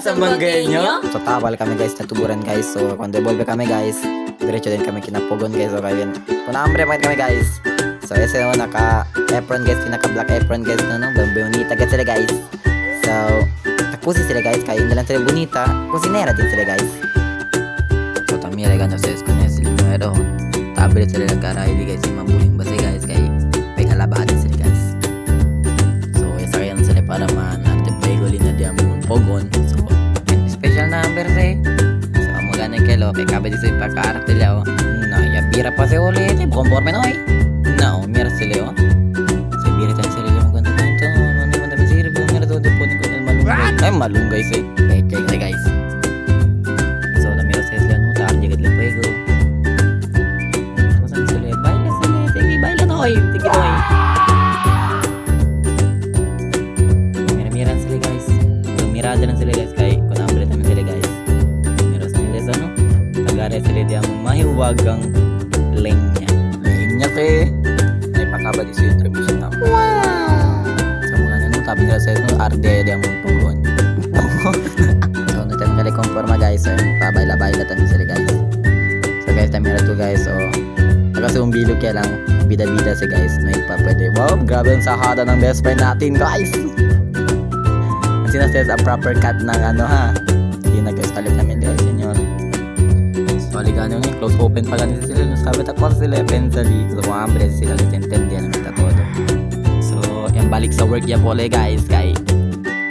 Samanggenyo. So tabal kami guys, natuburan guys. So kung devolve kami guys, diretso din kami kinapugon guys. So kaya yun, punambre pa kami guys. So ese no, naka apron guys, pinaka black apron guys no, bonita guys sila guys. So tapusi sila guys, kaya hindi lang sila bonita, kusinera din sila guys. So tamira ganito sa eskunya sila pero tablet sila nagkaray di guys, yung mabuling base guys, kaya may kalabaan sila guys. So isa kaya sila para man gulin na diyan mong pogon. So, special number say. So, magana kilo. Kaya kabe di sa ipakaarte liao. Na, ya bira pa si ulit. Conforme na oy. Na, mira sila o. So, bira tayo sila yung maganda ito. Ano naman tabi sirip yung mira doon. Punin ko na malunggay. Ay, malunggay say. Kaya guys. So, namira sila no. Taar jagad lang pwego. Tapos ang sila. Baila sila. Sige, baila na oy. Sige na oy. Mirada lang sila guys, kay kunambre namin sila guys. Miras nila sa ano, tagare sila diyang mahiwagang lenya. Lenya kay may pakabadi sa introduction na. Wow! So mga nang tabi nila sa ito, arde diyang mong punggon. So natin kali konforma guys, so pabayla-bayla tayo sila guys. So guys, tamira to guys, so nakasumong bilog kaya lang, bida-bida si guys, may papwede. Wow, grabe ang sahada ng best friend natin guys. Sinasales a proper cut ng ano ha. Hindi na guys, talit namin guys senyor. So aligano ni close open pa ganito sila. Sabi tapos sila eventually. So hambre sila nagtintindihan namin todo. So yung balik sa work ya po guys. Kay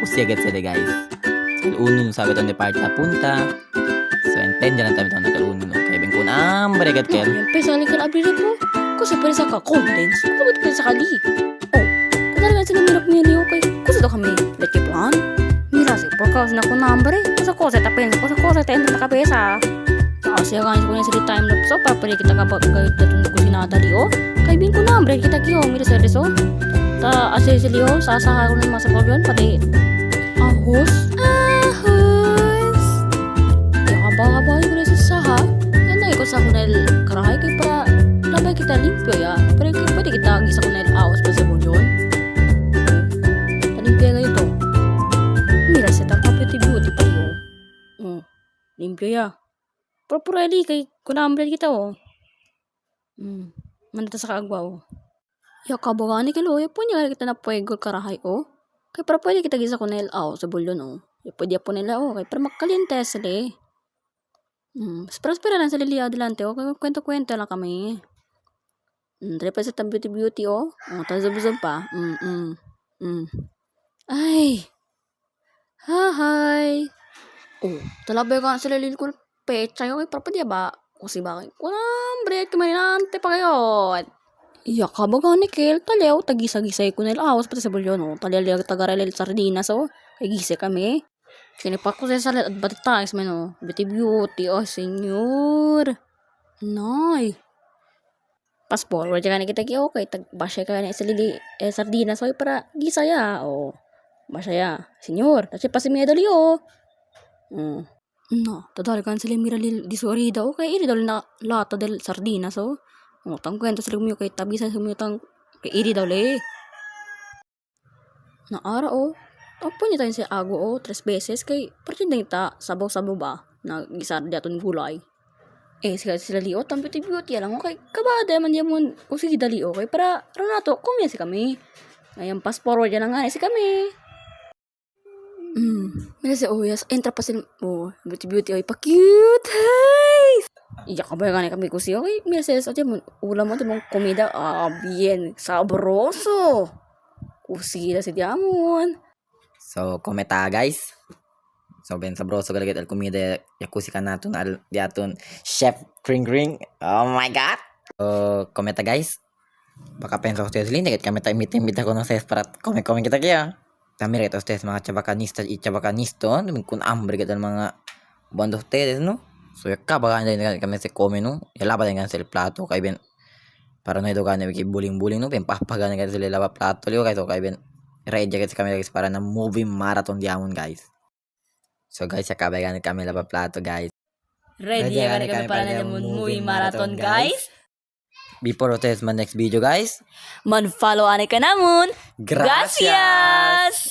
kusiagat sila guys. So uno sabi ito ni part na punta. So intindihan lang tayo ito nakaluno. Kaya bingkun hambre gat kel. Pesa aling kalabirit mo. Kasi pwede sa ka-condense. Kung ba't pwede sa kali? Oh, talaga sila mirap mili okay. Kasi ito kami. Lekipuan. Mira sih, pagkakas na ko number sa kose tapin sa kose tayo na kabesa. Kasi kan ko na sa time lapse so papali kita kapag kahit datun ko sinata liyo. Kay bin ko number kita kiyo mira sa reso. Ta ase liyo sasaha ko na masa pagyon pati. Ahos. Ya kababa ko na sa saha. Yan ko sa kunel karahay kay para labay kita limpyo ya. Pero pwede kita gisa kunel ahos pa sa bulyon. Limpyo na ito. Mira sa tapapiti beauty pa yun. Limpyo ya. Properly kay kunambre kita o. Manita sa kaagwa o. Ya kabagani kilo. Ya po niya kita na pwego karahay o. Kay para pwede kita gisa ko na ilaw sa bulyon o. Ya pwede po nila o. Kay para magkaliente sila eh. Spera lang sila liya adelante o. Kay kwento-kwento lang kami. Try pa sa beauty o. Tazab-zab pa. Ay. Hi. Oh, talabay ka sila lilikul pecha yung para pa diya ba? Kasi bakit? Break kamanante pa kayo. Iya ka ba ni Kel? Taliaw, tagisa-gisay ko nila awas pati sa bulyon. Oh. Taliaw, tagarelel sardinas. Oh. Kay gise kami. Sinipak ko sa salat at batitais man. Oh. Beauty. Oh, senyor. Nay. Fast forward ka na kita kiyo. Kay tagbasya ka na sa lili sardinas. Oh, para gisaya. Oh. Masaya, senyor. Kasi pasi mi dali o. No, tadal kan sila mira di suarida o kay iri dal na lata del sardinas o. Tang kwento sila mo kay tabi sa sumutang kay iri dal eh. Na ara o. Apo ni tayo sa ago o 3 beses kay pertinda ta sabaw-sabaw ba na gisar di aton gulay. Sila liot ang beauty lang o kay kabada man diyan mo kung sige dali o kay para Renato kumyasi kami. Ngayon fast forward yan nga si kami. Mira si Oyas, entra pa sila, beauty, oy, pa-cute, hey! Iya ka ba nga kami ko siya, oy, mira si Oyas, ulam mo, mong komida, bien, sabroso! Kusila si Diamond. So kometa guys. So ben sabroso galagat al comida yakusi ka naton al diaton chef Kring. Oh my god. So kometa guys. Baka pensa ustedes linda ket kami ta imita ko ng ses para come kita kaya. También reto ustedes mga chabacanistas y chabacanisto, kun hambre que tal mga bando ustedes, ¿no? So ya kabagan din kami se come, ¿no? Ya lava din sa plato kay ben para no ido gana bigi buling, ¿no? Ben papagan kan sila lava plato liyo kay so kay ben ready guys kami guys para na movie marathon diamond guys. So guys ya kabagan kami lava plato guys. Ready kami para na movie marathon guys. Before ustedes man next video guys. Man follow ane ka namon. Gracias!